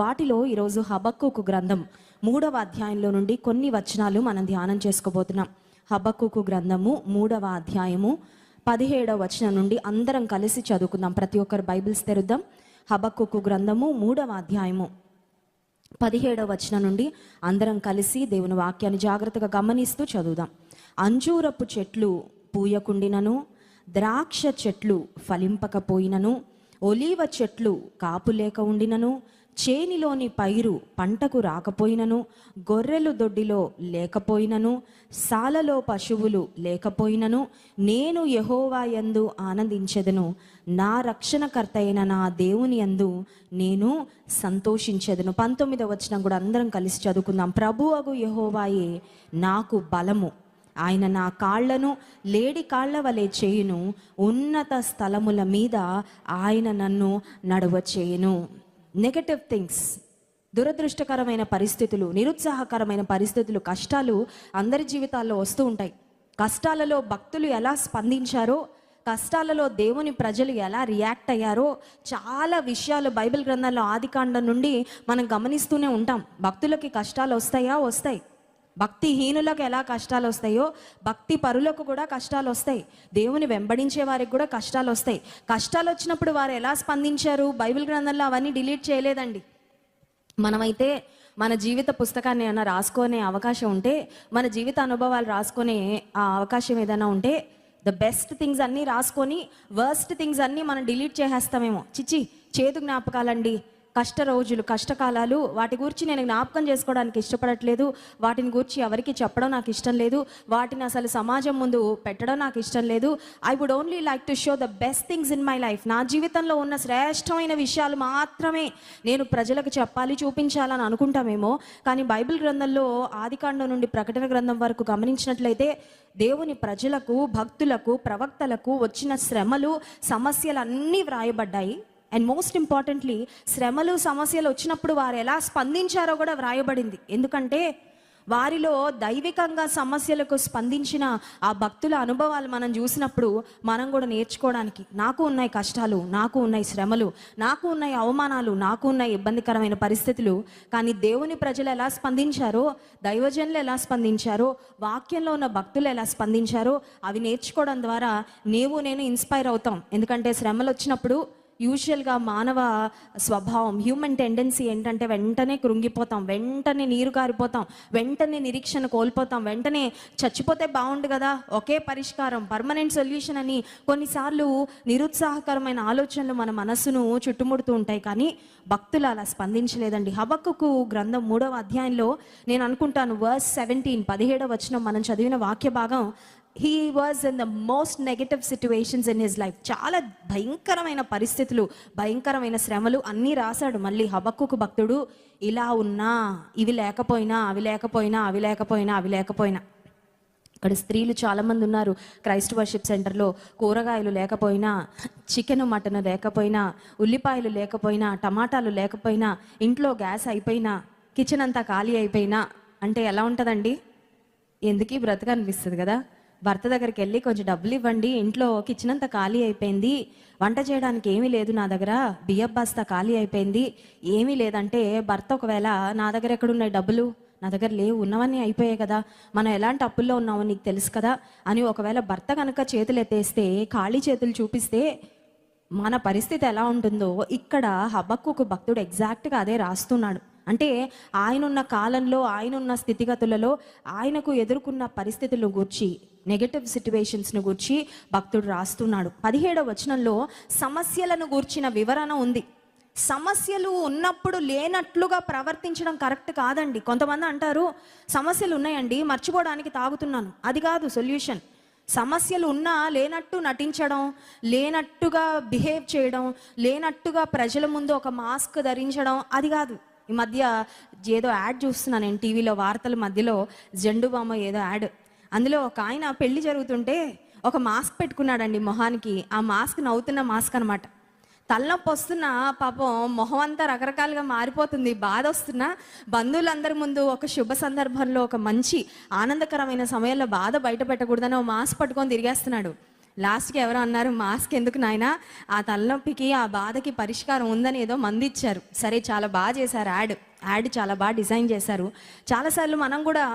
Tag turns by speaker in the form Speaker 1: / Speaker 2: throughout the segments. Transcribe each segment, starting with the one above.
Speaker 1: వాటిలో ఈరోజు హబక్కూకు గ్రంథం 3వ అధ్యాయంలో నుండి కొన్ని వచనాలు మనం ధ్యానం చేసుకోబోతున్నాం. హబక్కూకు గ్రంథము 3వ అధ్యాయము 17వ వచనం నుండి అందరం కలిసి చదువుకుందాం. ప్రతి ఒక్కరు బైబిల్స్ తెరుద్దాం. హబక్కూకు గ్రంథము 3వ అధ్యాయము 17వ వచనం నుండి అందరం కలిసి దేవుని వాక్యాన్ని జాగ్రత్తగా గమనిస్తూ చదువుదాం. అంజూరపు చెట్లు పూయకుండినను, ద్రాక్ష చెట్లు ఫలింపకపోయినను, ఒలీవ చెట్లు కాపు లేక ఉండినను, చేనిలోని పైరు పంటకు రాకపోయినను, గొర్రెలు దొడ్డిలో లేకపోయినను, సాలలో పశువులు లేకపోయినను, నేను యెహోవా యందు ఆనందించెదను, నా రక్షణకర్త అయిన నా దేవుని యందు నేను సంతోషించెదను. 19వ వచనం కూడా అందరం కలిసి చదువుకుందాం. ప్రభువగు యెహోవాయే నాకు బలము, ఆయన నా కాళ్లను లేడి కాళ్ల వలె చేయును, ఉన్నత స్థలముల మీద ఆయన నన్ను నడవ చేయును. నెగటివ్ థింగ్స్, దురదృష్టకరమైన పరిస్థితులు, నిరుత్సాహకరమైన పరిస్థితులు, కష్టాలు అందరి జీవితాల్లో వస్తూ ఉంటాయి. కష్టాలలో భక్తులు ఎలా స్పందించారో, కష్టాలలో దేవుని ప్రజలు ఎలా రియాక్ట్ అయ్యారో చాలా విషయాలు బైబిల్ గ్రంథంలో ఆదికాండం నుండి మనం గమనిస్తూనే ఉంటాం. భక్తులకి కష్టాలు వస్తాయి. భక్తిహీనులకు ఎలా కష్టాలు వస్తాయో భక్తి పరులకు కూడా కష్టాలు వస్తాయి. దేవుని వెంబడించే వారికి కూడా కష్టాలు వస్తాయి. కష్టాలు వచ్చినప్పుడు వారు ఎలా స్పందించారు? బైబిల్ గ్రంథంలో అవన్నీ డిలీట్ చేయలేదండి. మనమైతే మన జీవిత పుస్తకాన్ని ఏమైనా రాసుకునే అవకాశం ఉంటే, మన జీవిత అనుభవాలు రాసుకునే ఆ అవకాశం ఏదైనా ఉంటే, ద బెస్ట్ థింగ్స్ అన్నీ రాసుకొని వర్స్ట్ థింగ్స్ అన్నీ మనం డిలీట్ చేసేస్తామేమో. చేదు జ్ఞాపకాలండి, కష్ట రోజులు, కష్టకాలాలు, వాటి గురించి నేను జ్ఞాపకం చేసుకోవడానికి ఇష్టపడట్లేదు, వాటిని గురించి ఎవరికి చెప్పడం నాకు ఇష్టం లేదు, వాటిని అసలు సమాజం ముందు పెట్టడం నాకు ఇష్టం లేదు. I would only like to show the best things in my life. నా జీవితంలో ఉన్న శ్రేష్టమైన విషయాలు మాత్రమే నేను ప్రజలకు చెప్పాలి, చూపించాలని అనుకుంటామేమో. కానీ బైబిల్ గ్రంథంలో ఆదికాండం నుండి ప్రకటన గ్రంథం వరకు గమనించినట్లయితే దేవుని ప్రజలకు, భక్తులకు, ప్రవక్తలకు వచ్చిన శ్రమలు, సమస్యలు అన్నీ వ్రాయబడ్డాయి. అండ్ మోస్ట్ ఇంపార్టెంట్లీ, శ్రమలు, సమస్యలు వచ్చినప్పుడు వారు ఎలా స్పందించారో కూడా వ్రాయబడింది. ఎందుకంటే వారిలో దైవికంగా సమస్యలకు స్పందించిన ఆ భక్తుల అనుభవాలు మనం చూసినప్పుడు మనం కూడా నేర్చుకోవడానికి, నాకు ఉన్నాయి కష్టాలు, నాకు ఉన్నాయి శ్రమలు, నాకు ఉన్నాయి అవమానాలు, నాకు ఉన్నాయి ఇబ్బందికరమైన పరిస్థితులు, కానీ దేవుని ప్రజలు ఎలా స్పందించారో, దైవజనులు ఎలా స్పందించారో, వాక్యంలో ఉన్న భక్తులు ఎలా స్పందించారో అవి నేర్చుకోవడం ద్వారా నేను ఇన్స్పైర్ అవుతాం. ఎందుకంటే శ్రమలు వచ్చినప్పుడు యూజువల్గా మానవ స్వభావం, హ్యూమన్ టెండెన్సీ ఏంటంటే వెంటనే కృంగిపోతాం, వెంటనే నీరు కారిపోతాం, వెంటనే నిరీక్షణ కోల్పోతాం, వెంటనే చచ్చిపోతే బాగుండు కదా, ఒకే పరిష్కారం, పర్మనెంట్ సొల్యూషన్ అని కొన్నిసార్లు నిరుత్సాహకరమైన ఆలోచనలు మన మనస్సును చుట్టుముడుతూ ఉంటాయి. కానీ భక్తులు అలా స్పందించలేదండి. హబక్కూకు గ్రంథం 3వ అధ్యాయంలో నేను అనుకుంటాను వర్స్ 17వ వచనం మనం చదివిన వాక్య భాగం, he was in the most negative situations in his life. చాలా భయంకరమైన పరిస్థితులు, భయంకరమైన శ్రమలు అన్నీ రాశాడు. మళ్ళీ హబక్కూకు భక్తుడు ఇలా ఉన్నా, ఇవి లేకపోయినా, ఇక్కడ స్త్రీలు చాలామంది ఉన్నారు. క్రైస్ట్ వర్షిప్ సెంటర్లో కూరగాయలు లేకపోయినా, చికెన్ మటన్ లేకపోయినా, ఉల్లిపాయలు లేకపోయినా, టమాటాలు లేకపోయినా, ఇంట్లో గ్యాస్ అయిపోయినా, కిచెన్ అంతా ఖాళీ అయిపోయినా అంటే ఎలా ఉంటుందండి? ఎందుకు బ్రతక అనిపిస్తుంది కదా. భర్త దగ్గరికి వెళ్ళి కొంచెం డబ్బులు ఇవ్వండి, ఇంట్లో కిచెన్ అంతా ఖాళీ అయిపోయింది, వంట చేయడానికి ఏమీ లేదు, నా దగ్గర బియ్యం బస్తా ఖాళీ అయిపోయింది, ఏమీ లేదంటే భర్త ఒకవేళ నా దగ్గర ఎక్కడున్నాయి డబ్బులు, నా దగ్గర లేవు, ఉన్నవన్నీ అయిపోయాయి కదా, మనం ఎలాంటి అప్పుల్లో ఉన్నామో నీకు తెలుసు కదా అని ఒకవేళ భర్త కనుక చేతులు ఎత్తేస్తే, ఖాళీ చేతులు చూపిస్తే మన పరిస్థితి ఎలా ఉంటుందో ఇక్కడ హబక్కూకు భక్తుడు ఎగ్జాక్ట్గా అదే రాస్తున్నాడు. అంటే ఆయనున్న కాలంలో, ఆయనున్న స్థితిగతులలో, ఆయనకు ఎదుర్కొన్న పరిస్థితులను గూర్చి, నెగటివ్ సిట్యువేషన్స్ను గూర్చి భక్తుడు రాస్తున్నాడు. 17వ వచనంలో సమస్యలను గూర్చిన వివరణ ఉంది. సమస్యలు ఉన్నప్పుడు లేనట్లుగా ప్రవర్తించడం కరెక్ట్ కాదండి. కొంతమంది అంటారు సమస్యలు ఉన్నాయండి, మర్చిపోవడానికి తాగుతున్నాను. అది కాదు సొల్యూషన్. సమస్యలు ఉన్నా లేనట్టు నటించడం, లేనట్టుగా బిహేవ్ చేయడం, లేనట్టుగా ప్రజల ముందు ఒక మాస్క్ ధరించడం, అది కాదు. ఈ మధ్య ఏదో యాడ్ చూస్తున్నాను నేను టీవీలో, వార్తల మధ్యలో జెండు బామ ఏదో యాడ్. అందులో ఒక ఆయన పెళ్లి జరుగుతుంటే ఒక మాస్క్ పెట్టుకున్నాడండి మొహానికి. ఆ మాస్క్ నవ్వుతున్న మాస్క్ అనమాట. తలనొప్పి వస్తున్నా పాపం మొహం అంతా రకరకాలుగా మారిపోతుంది, బాధ వస్తున్నా బంధువులందరి ముందు ఒక శుభ సందర్భంలో, ఒక మంచి ఆనందకరమైన సమయంలో బాధ బయట పెట్టకూడదని మాస్క్ పట్టుకొని తిరిగేస్తున్నాడు. లాస్ట్కి ఎవరో అన్నారు, మాస్క్ ఎందుకు నాయనా, ఆ తలనొప్పికి ఆ బాధకి పరిష్కారం ఉందని ఏదో మందు ఇచ్చారు. సరే, చాలా బాగా చేశారు, యాడ్ చాలా బాగా డిజైన్ చేశారు. చాలాసార్లు మనం కూడా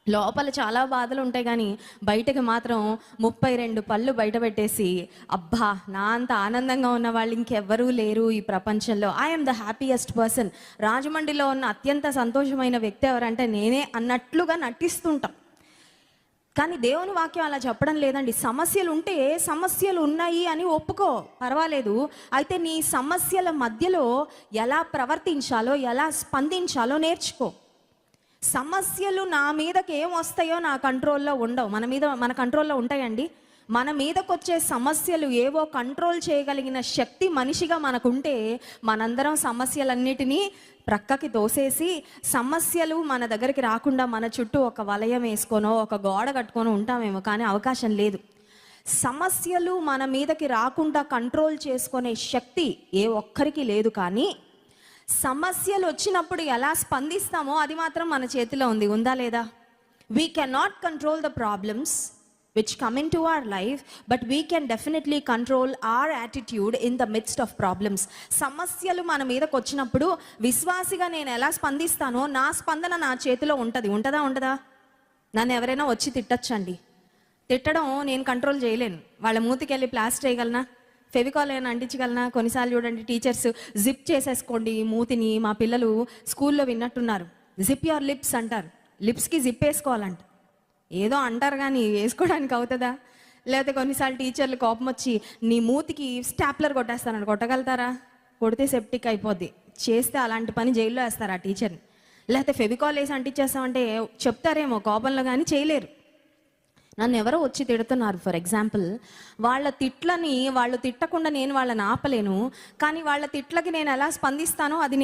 Speaker 1: లోపల చాలా బాధలు ఉంటాయి కానీ బయటకు మాత్రం 32 పళ్ళు బయట పెట్టేసి, అబ్బా నా అంత ఆనందంగా ఉన్న వాళ్ళు ఇంకెవ్వరూ లేరు ఈ ప్రపంచంలో, ఐఎమ్ ద హ్యాపీయెస్ట్ పర్సన్, రాజమండ్రిలో ఉన్న అత్యంత సంతోషమైన వ్యక్తి ఎవరంటే నేనే అన్నట్లుగా నటిస్తుంటాం. కానీ దేవుని వాక్యం అలా చెప్పడం లేదండి. సమస్యలు ఉంటే సమస్యలు ఉన్నాయి అని ఒప్పుకో, పర్వాలేదు. అయితే నీ సమస్యల మధ్యలో ఎలా ప్రవర్తించాలో, ఎలా స్పందించాలో నేర్చుకో. సమస్యలు నా మీదకి ఏం వస్తాయో నా కంట్రోల్లో ఉండవు. మన కంట్రోల్లో ఉంటాయండి. మన మీదకి వచ్చే సమస్యలు ఏవో కంట్రోల్ చేయగలిగిన శక్తి మనిషిగా మనకుంటే మనందరం సమస్యలన్నిటినీ ప్రక్కకి తోసేసి, సమస్యలు మన దగ్గరికి రాకుండా మన చుట్టూ ఒక వలయం వేసుకోనో ఒక గోడ కట్టుకొని ఉంటామేమో, కానీ అవకాశం లేదు. సమస్యలు మన మీదకి రాకుండా కంట్రోల్ చేసుకునే శక్తి ఏ ఒక్కరికి లేదు. కానీ సమస్యలు వచ్చినప్పుడు ఎలా స్పందిస్తామో అది మాత్రం మన చేతిలో ఉంది. ఉందా లేదా? We can not control the problems which come into our life, but we can definitely control our attitude in the midst of problems. సమస్యలు మన మీదకి వచ్చినప్పుడు విశ్వాసిగా నేను ఎలా స్పందిస్తానో నా స్పందన నా చేతిలో ఉంటుంది. ఉంటుందా? నన్ను ఎవరైనా వచ్చి తిట్టచ్చండి, తిట్టడం నేను కంట్రోల్ చేయలేను. వాళ్ళ మూతికి వెళ్ళి ప్లాస్టర్ వేయగలనా, ఫెవికాల్ అయినా అంటించగలనా? కొన్నిసార్లు చూడండి, టీచర్స్ జిప్ చేసేసుకోండి మూతిని. మా పిల్లలు స్కూల్లో విన్నట్టున్నారు, జిప్ యువర్ లిప్స్ అంటారు. లిప్స్కి జిప్ వేసుకోవాలంట. ఏదో అంటారు కానీ వేసుకోవడానికి అవుతుందా? లేకపోతే కొన్నిసార్లు టీచర్లు కోపం వచ్చి నీ మూతికి స్టాప్లర్ కొట్టేస్తానంట. కొట్టగలుగుతారా? కొడితే సెప్టిక్ అయిపోద్ది. చేస్తే అలాంటి పని జైల్లో వేస్తారు ఆ టీచర్ని. లేకపోతే ఫెవికాల్ వేసి అంటించేస్తామంటే చెప్తారేమో కోపంలో, కానీ చేయలేరు. నన్ను ఎవరో వచ్చి తిడుతున్నారు, ఫర్ ఎగ్జాంపుల్. వాళ్ళ తిట్లని వాళ్ళు తిట్టకుండా నేను వాళ్ళని ఆపలేను, కానీ వాళ్ళ తిట్లకి నేను ఎలా స్పందిస్తానో అది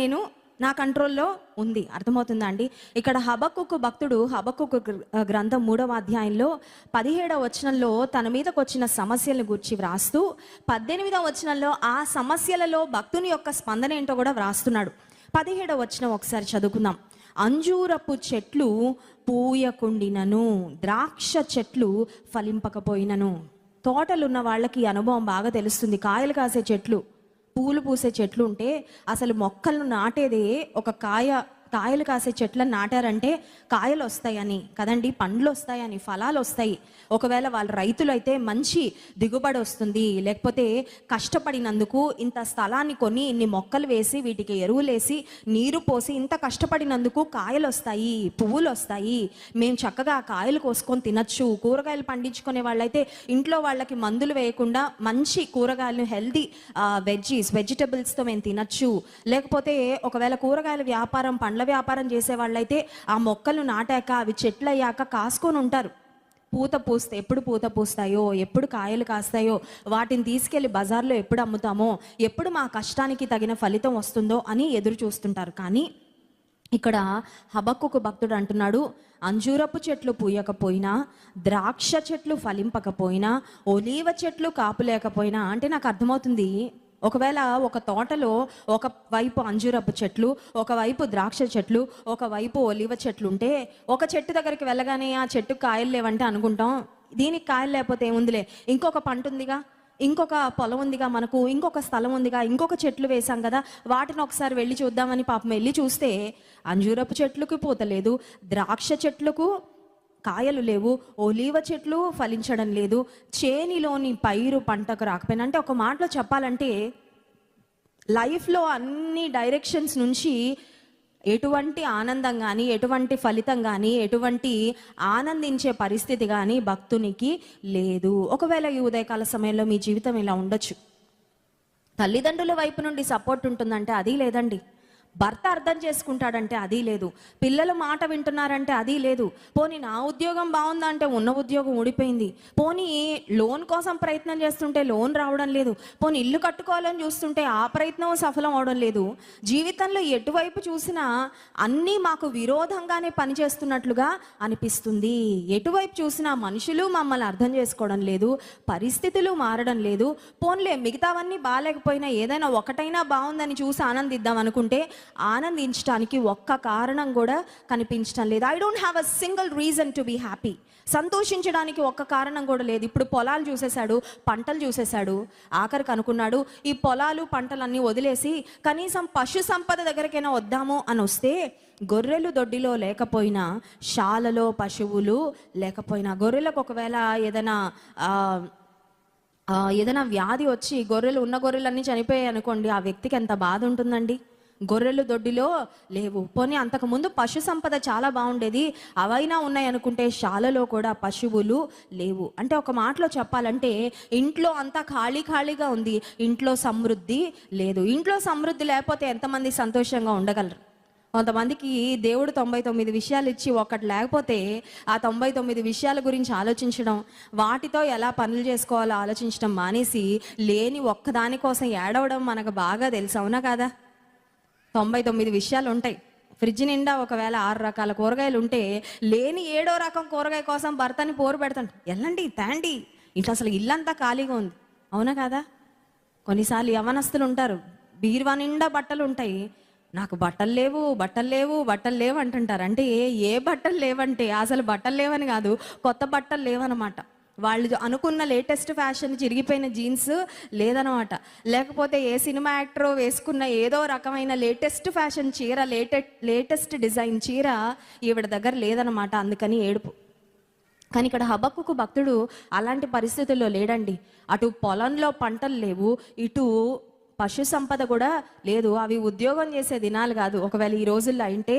Speaker 1: నా కంట్రోల్లో ఉంది. అర్థమవుతుందా అండి? ఇక్కడ హబక్కుకు భక్తుడు హబక్కుకు గ్రంథం 3వ అధ్యాయంలో 17వ వచనంలో తన మీదకు వచ్చిన సమస్యలను గురించి వ్రాస్తూ 18వ వచనంలో ఆ సమస్యలలో భక్తుని యొక్క స్పందన ఏంటో కూడా వ్రాస్తున్నాడు. 17వ వచనం ఒకసారి చదువుకుందాం. అంజూరపు చెట్లు పూయకుండినను, ద్రాక్ష చెట్లు ఫలింపకపోయినను. తోటలున్న వాళ్ళకి అనుభవం బాగా తెలుస్తుంది. కాయలు కాసే చెట్లు, పూలు పూసే చెట్లు ఉంటే అసలు మొక్కలను నాటేదే ఒక కాయలు కాసే చెట్లను నాటారంటే కాయలు వస్తాయని కదండి, పండ్లు వస్తాయని, ఫలాలు వస్తాయి. ఒకవేళ వాళ్ళ రైతులు అయితే మంచి దిగుబడి వస్తుంది, లేకపోతే కష్టపడినందుకు ఇంత స్థలాన్ని కొని ఇన్ని మొక్కలు వేసి వీటికి ఎరువులు వేసి నీరు పోసి ఇంత కష్టపడినందుకు కాయలు వస్తాయి, పువ్వులు వస్తాయి, మేము చక్కగా కాయలు కోసుకొని తినచ్చు. కూరగాయలు పండించుకునే వాళ్ళైతే ఇంట్లో వాళ్ళకి మందులు వేయకుండా మంచి కూరగాయలు, హెల్దీ వెజిటబుల్స్తో మేము తినచ్చు. లేకపోతే ఒకవేళ కూరగాయల వ్యాపారం, పండ్ల వ్యాపారం చేసే వాళ్ళైతే ఆ మొక్కలు నాటాక అవి చెట్లు అయ్యాక కాసుకొని ఉంటారు. ఎప్పుడు పూత పూస్తాయో, ఎప్పుడు కాయలు కాస్తాయో, వాటిని తీసుకెళ్లి బజార్లో ఎప్పుడు అమ్ముతామో, ఎప్పుడు మా కష్టానికి తగిన ఫలితం వస్తుందో అని ఎదురు చూస్తుంటారు. కానీ ఇక్కడ హబక్కుకు భక్తుడు అంటున్నాడు, అంజూరపు చెట్లు పూయకపోయినా, ద్రాక్ష చెట్లు ఫలింపకపోయినా, ఒలీవ చెట్లు కాపులేకపోయినా. అంటే నాకు అర్థమవుతుంది, ఒకవేళ ఒక తోటలో ఒకవైపు అంజూరపు చెట్లు, ఒకవైపు ద్రాక్ష చెట్లు, ఒకవైపు ఒలివ చెట్లు ఉంటే ఒక చెట్టు దగ్గరికి వెళ్ళగానే ఆ చెట్టుకు కాయలు లేవంటే అనుకుంటాం, దీనికి కాయలు లేకపోతే ఏముందిలే, ఇంకొక పంట ఉందిగా, ఇంకొక పొలం ఉందిగా, మనకు ఇంకొక స్థలం ఉందిగా, ఇంకొక చెట్లు వేసాం కదా, వాటిని ఒకసారి వెళ్ళి చూద్దామని పాపం వెళ్ళి చూస్తే అంజూరపు చెట్లకు పూత లేదు, ద్రాక్ష చెట్లకు కాయలు లేవు, ఒలీవ చెట్లు ఫలించడం లేదు, చేనిలోని పైరు పంటకు రాకపోయినా. అంటే ఒక మాటలో చెప్పాలంటే లైఫ్లో అన్ని డైరెక్షన్స్ నుంచి ఎటువంటి ఆనందం కానీ, ఎటువంటి ఫలితం కానీ, ఎటువంటి ఆనందించే పరిస్థితి కానీ భక్తునికి లేదు. ఒకవేళ ఈ ఉదయకాల సమయంలో మీ జీవితం ఇలా ఉండొచ్చు. తల్లిదండ్రుల వైపు నుండి సపోర్ట్ ఉంటుందంటే అది లేదండి. భర్త అర్థం చేసుకుంటాడంటే అది లేదు. పిల్లలు మాట వింటున్నారంటే అది లేదు. పోనీ నా ఉద్యోగం బాగుందా అంటే ఉన్న ఉద్యోగం ఊడిపోయింది. పోనీ లోన్ కోసం ప్రయత్నం చేస్తుంటే లోన్ రావడం లేదు. పోనీ ఇల్లు కట్టుకోవాలని చూస్తుంటే ఆ ప్రయత్నం సఫలం అవడం లేదు. జీవితంలో ఎటువైపు చూసినా అన్నీ మాకు విరోధంగానే పనిచేస్తున్నట్లుగా అనిపిస్తుంది. ఎటువైపు చూసినా మనుషులు మమ్మల్ని అర్థం చేసుకోవడం లేదు, పరిస్థితులు మారడం లేదు. పోన్లే మిగతావన్నీ బాగాలేకపోయినా ఏదైనా ఒకటైనా బాగుందని చూసి ఆనందిద్దాం అనుకుంటే ఆనందించడానికి ఒక్క కారణం కూడా కనిపించడం లేదు. I don't have a single reason to be happy. సంతోషించడానికి ఒక్క కారణం కూడా లేదు. ఇప్పుడు పొలాలు చూసేశాడు, పంటలు చూసేశాడు, ఆఖరికి అనుకున్నాడు ఈ పొలాలు పంటలన్నీ వదిలేసి కనీసం పశు సంపద దగ్గరికైనా వద్దాము అని వస్తే గొర్రెలు దొడ్డిలో లేకపోయినా, శాలలో పశువులు లేకపోయినా, గొర్రెలకు ఒకవేళ ఏదైనా వ్యాధి వచ్చి ఉన్న గొర్రెలన్నీ చనిపోయాయి అనుకోండి, ఆ వ్యక్తికి ఎంత బాధ ఉంటుందండి. గొర్రెలు దొడ్డిలో లేవు. పోనీ అంతకుముందు పశు సంపద చాలా బాగుండేది, అవైనా ఉన్నాయి అనుకుంటే శాలలో కూడా పశువులు లేవు. అంటే ఒక మాటలో చెప్పాలంటే ఇంట్లో అంతా ఖాళీగా ఉంది, ఇంట్లో సమృద్ధి లేదు. ఇంట్లో సమృద్ధి లేకపోతే ఎంతమంది సంతోషంగా ఉండగలరు? కొంతమందికి దేవుడు 99 విషయాలు ఇచ్చి ఒకటి లేకపోతే ఆ 99 విషయాల గురించి ఆలోచించడం, వాటితో ఎలా పనులు చేసుకోవాలో ఆలోచించడం మానేసి లేని ఒక్కదాని కోసం ఏడవడం మనకు బాగా తెలుసు, అవునా కాదా? 99 విషయాలు ఉంటాయి. ఫ్రిడ్జ్ నిండా ఒకవేళ 6 రకాల కూరగాయలు ఉంటే లేని 7వ రకం కూరగాయ కోసం భర్తని పోరు పెడతాడు. వెళ్ళండి తేండి, ఇట్లా అసలు ఇల్లంతా ఖాళీగా ఉంది, అవునా కాదా? కొన్నిసార్లు యవనస్తులు ఉంటారు, బీరువా నిండా బట్టలు ఉంటాయి, నాకు బట్టలు లేవు అంటుంటారు. అంటే ఏ బట్టలు లేవంటే అసలు బట్టలు లేవని కాదు, కొత్త బట్టలు లేవన్నమాట. వాళ్ళు అనుకున్న లేటెస్ట్ ఫ్యాషన్ చిరిగిపోయిన జీన్స్ లేదనమాట. లేకపోతే ఏ సినిమా యాక్టర్ వేసుకున్న ఏదో రకమైన లేటెస్ట్ ఫ్యాషన్ చీర, లేటెస్ట్ డిజైన్ చీర ఈవిడ దగ్గర లేదనమాట. అందుకని ఏడుపు. కానీ ఇక్కడ హబక్కుకు భక్తుడు అలాంటి పరిస్థితుల్లో లేడండి. అటు పొలంలో పంటలు లేవు, ఇటు పశు సంపద కూడా లేదు. అవి ఉద్యోగం చేసే దినాలు కాదు. ఒకవేళ ఈ రోజుల్లో అంటే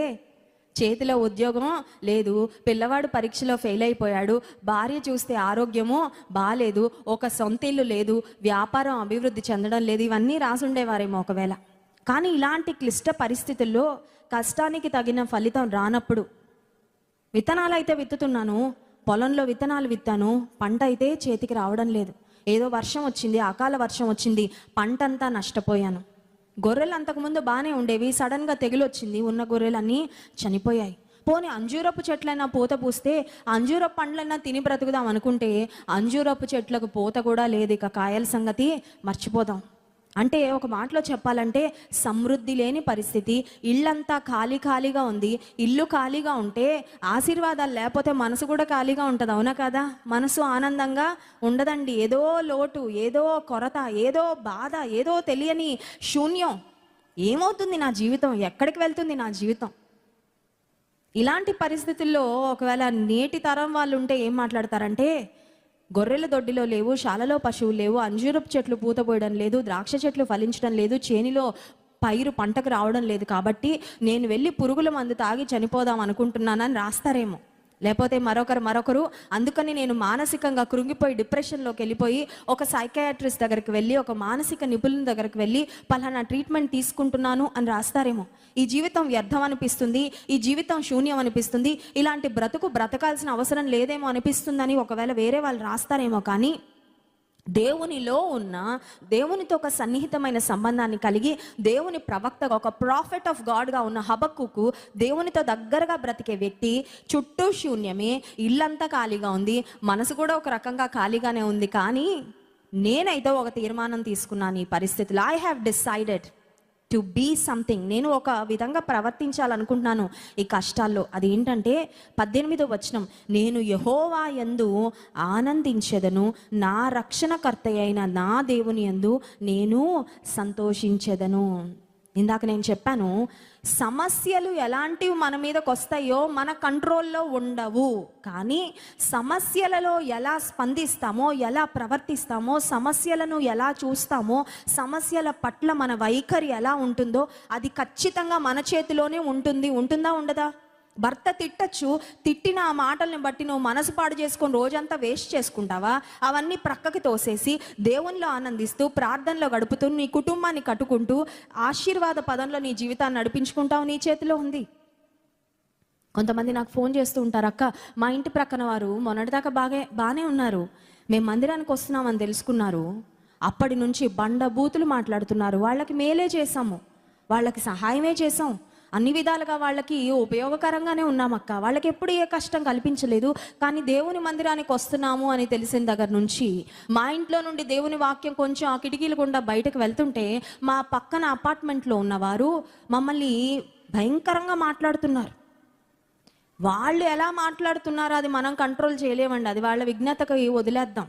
Speaker 1: చేతిలో ఉద్యోగం లేదు, పిల్లవాడు పరీక్షలో ఫెయిల్ అయిపోయాడు, భార్య చూస్తే ఆరోగ్యము బాలేదు, ఒక సొంత ఇల్లు లేదు, వ్యాపారం అభివృద్ధి చెందడం లేదు, ఇవన్నీ రాసుండేవారేమో ఒకవేళ. కానీ ఇలాంటి క్లిష్ట పరిస్థితుల్లో కష్టానికి తగిన ఫలితం రానప్పుడు, విత్తనాలు అయితే విత్తుతున్నాను, పొలంలో విత్తనాలు విత్తాను, పంట అయితే చేతికి రావడం లేదు, ఏదో వర్షం వచ్చింది, అకాల వర్షం వచ్చింది, పంటంతా నష్టపోయాను. గొర్రెలు అంతకుముందు బాగానే ఉండేవి, సడన్గా తెగులు వచ్చింది, ఉన్న గొర్రెలన్నీ చనిపోయాయి. పోనీ అంజూరపు చెట్లైనా పూత పూస్తే అంజూరపు పండ్లైనా తిని బ్రతుకుదాం అనుకుంటే అంజూరపు చెట్లకు పూత కూడా లేదు, ఇక కాయల సంగతి మర్చిపోదాం. అంటే ఒక మాటలో చెప్పాలంటే సమృద్ధి లేని పరిస్థితి. ఇల్లంతా ఖాళీగా ఉంది. ఇల్లు ఖాళీగా ఉంటే ఆశీర్వాదాలు లేకపోతే మనసు కూడా ఖాళీగా ఉంటుంది, అవునా కదా? మనసు ఆనందంగా ఉండదండి. ఏదో లోటు, ఏదో కొరత, ఏదో బాధ, ఏదో తెలియని శూన్యం. ఏమవుతుంది నా జీవితం, ఎక్కడికి వెళ్తుంది నా జీవితం? ఇలాంటి పరిస్థితుల్లో ఒకవేళ నేటి తరం వాళ్ళు ఉంటే ఏం మాట్లాడతారంటే, గొర్రెల దొడ్డిలో లేవు, శాలలో పశువులు లేవు, అంజూరపు చెట్లు పూత పోయడం లేదు, ద్రాక్ష చెట్లు ఫలించడం లేదు, చేనిలో పైరు పంటకు రావడం లేదు, కాబట్టి నేను వెళ్ళి పురుగుల మందు తాగి చనిపోదాం అనుకుంటున్నానని రాస్తారేమో. లేకపోతే మరొకరు అందుకని నేను మానసికంగా కృంగిపోయి డిప్రెషన్లోకి వెళ్ళిపోయి ఒక సైకియాట్రిస్ట్ దగ్గరికి వెళ్ళి, ఒక మానసిక నిపుణుల దగ్గరికి వెళ్ళి పలానా ట్రీట్మెంట్ తీసుకుంటున్నాను అని రాస్తారేమో. ఈ జీవితం వ్యర్థం అనిపిస్తుంది, ఈ జీవితం శూన్యం అనిపిస్తుంది, ఇలాంటి బ్రతకాల్సిన అవసరం లేదేమో అనిపిస్తుందని ఒకవేళ వేరే వాళ్ళు రాస్తారేమో. కానీ దేవునిలో ఉన్న, దేవునితో ఒక సన్నిహితమైన సంబంధాన్ని కలిగి దేవుని ప్రవక్తగా, ఒక ప్రాఫెట్ ఆఫ్ గాడ్గా ఉన్న హబక్కుకు దేవునితో దగ్గరగా బ్రతికే వ్యక్తి, చుట్టూ శూన్యమే, ఇల్లంతా ఖాళీగా ఉంది, మనసు కూడా ఒక రకంగా ఖాళీగానే ఉంది. కానీ నేనైతే ఒక తీర్మానం తీసుకున్నాను ఈ పరిస్థితుల్లో. I have decided to be something. నేను ఒక విధంగా ప్రవర్తించాలనుకుంటున్నాను ఈ కష్టాల్లో. అది ఏంటంటే 18వ వచనం, నేను యెహోవా యందు ఆనందించెదను, నా రక్షణకర్త అయిన నా దేవుని యందు నేను సంతోషించెదను. ఇందాక నేను చెప్పాను, సమస్యలు ఎలాంటివి మన మీదకి వస్తాయో మన కంట్రోల్లో ఉండవు. కానీ సమస్యలలో ఎలా స్పందిస్తామో, ఎలా ప్రవర్తిస్తామో, సమస్యలను ఎలా చూస్తామో, సమస్యల పట్ల మన వైఖరి ఎలా ఉంటుందో అది ఖచ్చితంగా మన చేతిలోనే ఉంటుంది. ఉంటుందా ఉండదా? భర్త తిట్టచ్చు, తిట్టిన ఆ మాటల్ని బట్టి నువ్వు మనసు పాడు చేసుకొని రోజంతా వేస్ట్ చేసుకుంటావా? అవన్నీ ప్రక్కకి తోసేసి దేవునిలో ఆనందిస్తూ, ప్రార్థనలో గడుపుతూ, నీ కుటుంబాన్ని కట్టుకుంటూ, ఆశీర్వాద పదంలో నీ జీవితాన్ని నడిపించుకుంటావు. నీ చేతిలో ఉంది. కొంతమంది నాకు ఫోన్ చేస్తూ ఉంటారు, అక్క మా ఇంటి ప్రక్కన వారు మొన్నటిదాకా బాగానే ఉన్నారు, మేము మందిరానికి వస్తున్నామని తెలుసుకున్నారు, అప్పటి నుంచి బండ బూతులు మాట్లాడుతున్నారు, వాళ్ళకి మేలే చేసాము, వాళ్ళకి సహాయమే చేసాం, అన్ని విధాలుగా వాళ్ళకి ఉపయోగకరంగానే ఉన్నామక్క. వాళ్ళకి ఎప్పుడు ఏ కష్టం కల్పించలేదు. కానీ దేవుని మందిరానికి వస్తున్నాము అని తెలిసిన దగ్గర నుంచి మా ఇంట్లో నుండి దేవుని వాక్యం కొంచెం ఆ కిటికీల గుండా బయటకు వెళ్తుంటే మా పక్కన అపార్ట్మెంట్లో ఉన్నవారు మమ్మల్ని భయంకరంగా మాట్లాడుతున్నారు. వాళ్ళు ఎలా మాట్లాడుతున్నారో అది మనం కంట్రోల్ చేయలేమండి. అది వాళ్ళ విజ్ఞతకి వదిలేద్దాం.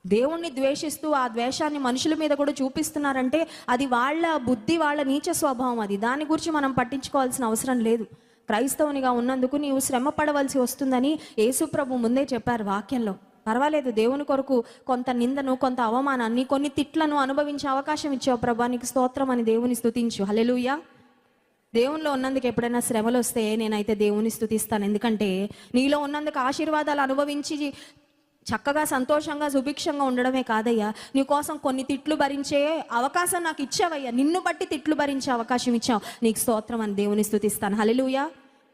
Speaker 1: దేవుణ్ణి ద్వేషిస్తూ ఆ ద్వేషాన్ని మనుషుల మీద కూడా చూపిస్తున్నారంటే అది వాళ్ళ బుద్ధి, వాళ్ళ నీచ స్వభావం. అది దాని గురించి మనం పట్టించుకోవాల్సిన అవసరం లేదు. క్రైస్తవునిగా ఉన్నందుకు నీవు శ్రమ పడవలసి వస్తుందని యేసుప్రభు ముందే చెప్పారు వాక్యంలో. పర్వాలేదు, దేవుని కొరకు కొంత నిందను, కొంత అవమానాన్ని, కొన్ని తిట్లను అనుభవించే అవకాశం ఇచ్చావు ప్రభా, నీకు స్తోత్రం అని దేవుని స్తుతించు. హల్లెలూయా. దేవునిలో ఉన్నందుకు ఎప్పుడైనా శ్రమలు వస్తే నేనైతే దేవుని స్తుతిస్తాను. ఎందుకంటే నీలో ఉన్నందుకు ఆశీర్వాదాలు అనుభవించి చక్కగా సంతోషంగా సుభిక్షంగా ఉండడమే కాదయ్యా, నీ కోసం కొన్ని తిట్లు భరించే అవకాశం నాకు ఇచ్చావయ్యా. నిన్ను బట్టి తిట్లు భరించే అవకాశం ఇచ్చావు, నీకు స్తోత్రం అని దేవుని స్తుతిస్తాను. హల్లెలూయా.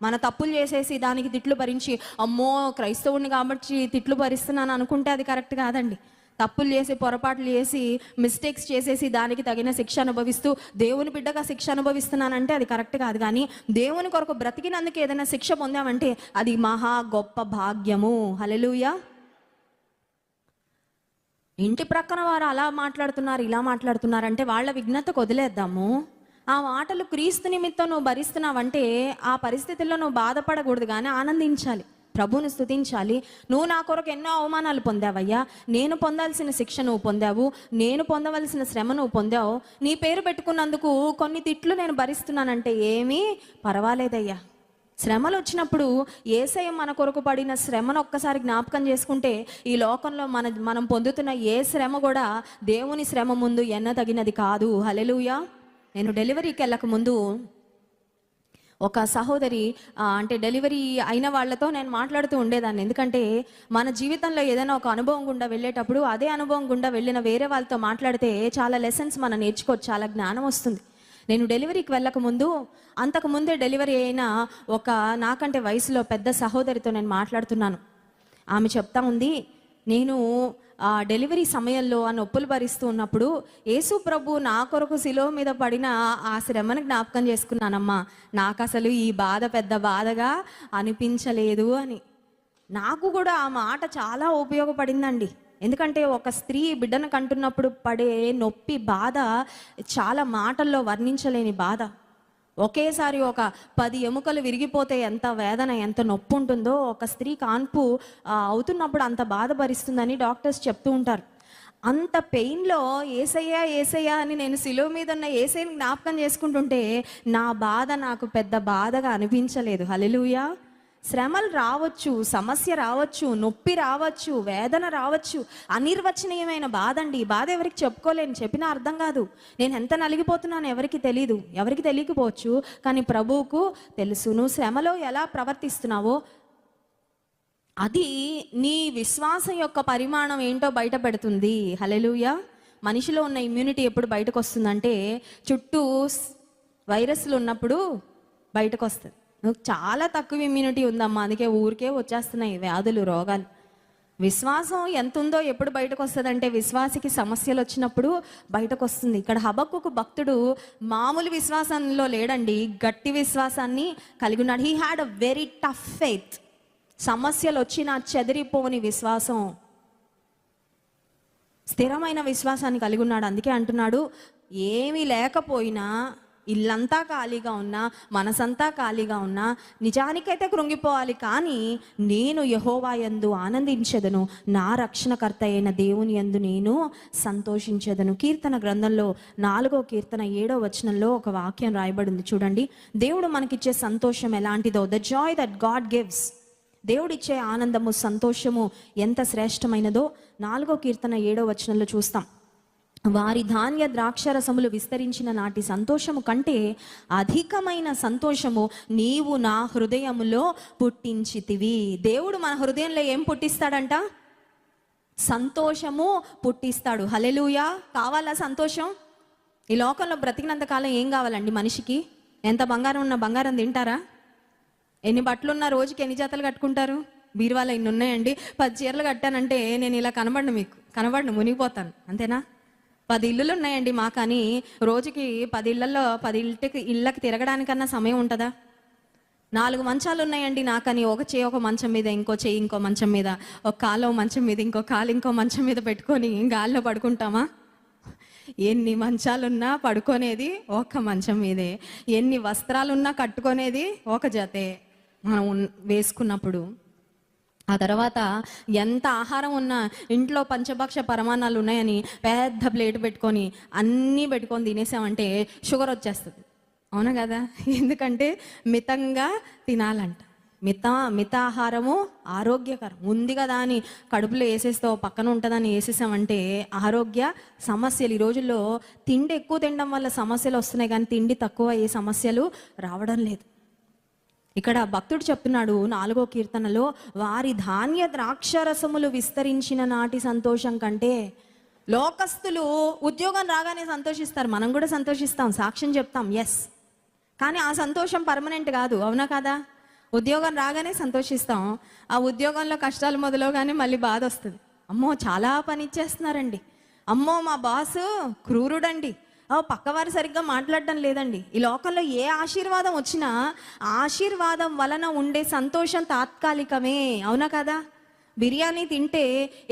Speaker 1: మన తప్పులు చేసేసి దానికి తిట్లు భరించి అమ్మో క్రైస్తవుడిని కాబట్టి తిట్లు భరిస్తున్నాను అనుకుంటే అది కరెక్ట్ కాదండి. తప్పులు చేసి, పొరపాట్లు చేసి, మిస్టేక్స్ చేసేసి దానికి తగిన శిక్ష అనుభవిస్తూ దేవుని బిడ్డగా శిక్ష అనుభవిస్తున్నానంటే అది కరెక్ట్ కాదు. కానీ దేవుని కొరకు బ్రతికినందుకు ఏదైనా శిక్ష పొందామంటే అది మహా గొప్ప భాగ్యము. హల్లెలూయా. ఇంటి ప్రక్కన వారు అలా మాట్లాడుతున్నారు, ఇలా మాట్లాడుతున్నారంటే వాళ్ళ విజ్ఞతకు వదిలేద్దాము. ఆ మాటలు క్రీస్తు నిమిత్తం నువ్వు భరిస్తున్నావంటే ఆ పరిస్థితుల్లో నువ్వు బాధపడకూడదు, కానీ ఆనందించాలి, ప్రభువుని స్తుతించాలి. నువ్వు నా కొరకు ఎన్నో అవమానాలు పొందావయ్యా, నేను పొందాల్సిన శిక్ష నువ్వు పొందావు, నేను పొందవలసిన శ్రమ నువ్వు పొందావు. నీ పేరు పెట్టుకున్నందుకు కొన్ని తిట్లు నేను భరిస్తున్నానంటే ఏమీ పర్వాలేదయ్యా. శ్రమలు వచ్చినప్పుడు యేసయ్య మన కొరకు పడిన శ్రమను ఒక్కసారి జ్ఞాపకం చేసుకుంటే ఈ లోకంలో మనం పొందుతున్న ఏ శ్రమ కూడా దేవుని శ్రమ ముందు ఎన్నదగినది కాదు. హల్లెలూయా. నేను డెలివరీకి వెళ్ళక ముందు ఒక సహోదరి అంటే డెలివరీ అయిన వాళ్ళతో నేను మాట్లాడుతూ ఉండేదాన్ని. ఎందుకంటే మన జీవితంలో ఏదైనా ఒక అనుభవం గుండా వెళ్ళేటప్పుడు అదే అనుభవం గుండా వెళ్ళిన వేరే వాళ్ళతో మాట్లాడితే చాలా లెసన్స్ మనం నేర్చుకోవచ్చు, చాలా జ్ఞానం వస్తుంది. నేను డెలివరీకి వెళ్ళక ముందు, అంతకుముందే డెలివరీ అయిన ఒక నాకంటే వయసులో పెద్ద సహోదరితో నేను మాట్లాడుతున్నాను. ఆమె చెప్తా ఉంది, నేను డెలివరీ సమయంలో ఆ నొప్పులు భరిస్తూ ఉన్నప్పుడు యేసు ప్రభు నా కొరకు శిలువ మీద పడిన ఆ శ్రమను జ్ఞాపకం చేసుకున్నానమ్మా, నాకు అసలు ఈ బాధ పెద్ద బాధగా అనిపించలేదు అని. నాకు కూడా ఆ మాట చాలా ఉపయోగపడిందండి. ఎందుకంటే ఒక స్త్రీ బిడ్డను కంటున్నప్పుడు పడే నొప్పి, బాధ చాలా మాటల్లో వర్ణించలేని బాధ. ఒకేసారి ఒక 10 ఎముకలు విరిగిపోతే ఎంత వేదన, ఎంత నొప్పి ఉంటుందో ఒక స్త్రీ కాన్పు అవుతున్నప్పుడు అంత బాధ భరిస్తుందని డాక్టర్స్ చెప్తూ ఉంటారు. అంత పెయిన్లో ఏసయ్యా ఏసయ్యా అని నేను శిలువ మీద ఉన్న ఏసయ్యని జ్ఞాపకం చేసుకుంటుంటే నా బాధ నాకు పెద్ద బాధగా అనిపించలేదు. హల్లెలూయా. శ్రమలు రావచ్చు, సమస్య రావచ్చు, నొప్పి రావచ్చు, వేదన రావచ్చు, అనిర్వచనీయమైన బాధ అండి. ఈ బాధ ఎవరికి చెప్పుకోలేను, చెప్పినా అర్థం కాదు. నేను ఎంత నలిగిపోతున్నాను ఎవరికి తెలీదు, ఎవరికి తెలియకపోవచ్చు, కానీ ప్రభువుకు తెలుసు. నువ్వు శ్రమలో ఎలా ప్రవర్తిస్తున్నావో అది నీ విశ్వాసం యొక్క పరిమాణం ఏంటో బయట పెడుతుంది. హల్లెలూయా. మనిషిలో ఉన్న ఇమ్యూనిటీ ఎప్పుడు బయటకు వస్తుందంటే చుట్టూ వైరస్లు ఉన్నప్పుడు బయటకు వస్తుంది. చాలా తక్కువ ఇమ్యూనిటీ ఉందమ్మా, అందుకే ఊరికే వచ్చేస్తున్నాయి వ్యాధులు, రోగాలు. విశ్వాసం ఎంత ఉందో ఎప్పుడు బయటకు వస్తుందంటే విశ్వాసికి సమస్యలు వచ్చినప్పుడు బయటకు వస్తుంది. ఇక్కడ హబక్కుకు భక్తుడు మామూలు విశ్వాసంలో లేడండి, గట్టి విశ్వాసాన్ని కలిగి ఉన్నాడు. He had a very tough faith. సమస్యలు వచ్చినా చెదిరిపోని విశ్వాసం, స్థిరమైన విశ్వాసాన్ని కలిగి ఉన్నాడు. అందుకే అంటున్నాడు, ఏమీ లేకపోయినా, ఇల్లంతా ఖాళీగా ఉన్నా, మనసంతా ఖాళీగా ఉన్నా, నిజానికైతే కృంగిపోవాలి, కానీ నేను యెహోవా యందు ఆనందించెదను, నా రక్షణకర్త అయిన దేవుని యందు నేను సంతోషించెదను. కీర్తన గ్రంథంలో 4వ కీర్తన 7వ వచనంలో ఒక వాక్యం రాయబడింది చూడండి. దేవుడు మనకిచ్చే సంతోషం ఎలాంటిదో, the Joy that God gives. దేవుడిచ్చే ఆనందము, సంతోషము ఎంత శ్రేష్టమైనదో 4వ కీర్తన 7వ వచనంలో చూస్తాం. వారి ధాన్య ద్రాక్షరసములు విస్తరించిన నాటి సంతోషము కంటే అధికమైన సంతోషము నీవు నా హృదయములో పుట్టించితివి. దేవుడు మన హృదయంలో ఏం పుట్టిస్తాడంట? సంతోషము పుట్టిస్తాడు. హల్లెలూయా. కావాలా సంతోషం? ఈ లోకంలో బ్రతికినంత కాలం ఏం కావాలండి మనిషికి? ఎంత బంగారం ఉన్నా బంగారం తింటారా? ఎన్ని బట్టలున్నా రోజుకి ఎన్ని జతలు కట్టుకుంటారు? బీరువాలో ఇన్ని ఉన్నాయండి, 10 చీరలు కట్టానంటే నేను ఇలా కనబడను, మీకు కనబడను, మునిగిపోతాను, అంతేనా? 10 ఇల్లులు ఉన్నాయండి మాకని రోజుకి 10 ఇళ్లలో 10 ఇళ్ళకి తిరగడానికన్నా సమయం ఉంటుందా? 4 మంచాలు ఉన్నాయండి నాకని ఒక చేయి ఒక మంచం మీద, ఇంకో చేయి ఇంకో మంచం మీద, ఒక కాలు మంచం మీద, ఇంకో కాలు ఇంకో మంచం మీద పెట్టుకొని గాల్లో పడుకుంటామా? ఎన్ని మంచాలున్నా పడుకునేది ఒక మంచం మీదే, ఎన్ని వస్త్రాలున్నా కట్టుకునేది ఒక జతే మనం వేసుకున్నప్పుడు. ఆ తర్వాత ఎంత ఆహారం ఉన్నా ఇంట్లో పంచభక్ష పరమాణాలు ఉన్నాయని పెద్ద ప్లేట్ పెట్టుకొని అన్నీ పెట్టుకొని తినేసామంటే షుగర్ వచ్చేస్తుంది, అవునా కదా? ఎందుకంటే మితంగా తినాలంట. మితాహారము ఆరోగ్యకరం. ఉంది కదా అని కడుపులో వేసేస్తావు, పక్కన ఉంటుందని వేసేసామంటే ఆరోగ్య సమస్యలు. ఈ రోజుల్లో తిండి ఎక్కువ తినడం వల్ల సమస్యలు వస్తున్నాయి, కానీ తిండి తక్కువ ఏ సమస్యలు రావడం లేదు. ఇక్కడ భక్తుడు చెప్తున్నాడు 4వ కీర్తనలో, వారి ధాన్య ద్రాక్షరసములు విస్తరించిన నాటి సంతోషం కంటే. లోకస్తులు ఉద్యోగం రాగానే సంతోషిస్తారు, మనం కూడా సంతోషిస్తాం, సాక్ష్యం చెప్తాం, ఎస్. కానీ ఆ సంతోషం పర్మనెంట్ కాదు, అవునా కదా? ఉద్యోగం రాగానే సంతోషిస్తాం, ఆ ఉద్యోగంలో కష్టాలు మొదలవగానే మళ్ళీ బాధ వస్తుంది. అమ్మో చాలా పని ఇచ్చేస్తున్నారండి, అమ్మో మా బాసు క్రూరుడండి, పక్కవారు సరిగ్గా మాట్లాడడం లేదండి. ఈ లోకంలో ఏ ఆశీర్వాదం వచ్చినా ఆశీర్వాదం వలన ఉండే సంతోషం తాత్కాలికమే, అవునా కదా? బిర్యానీ తింటే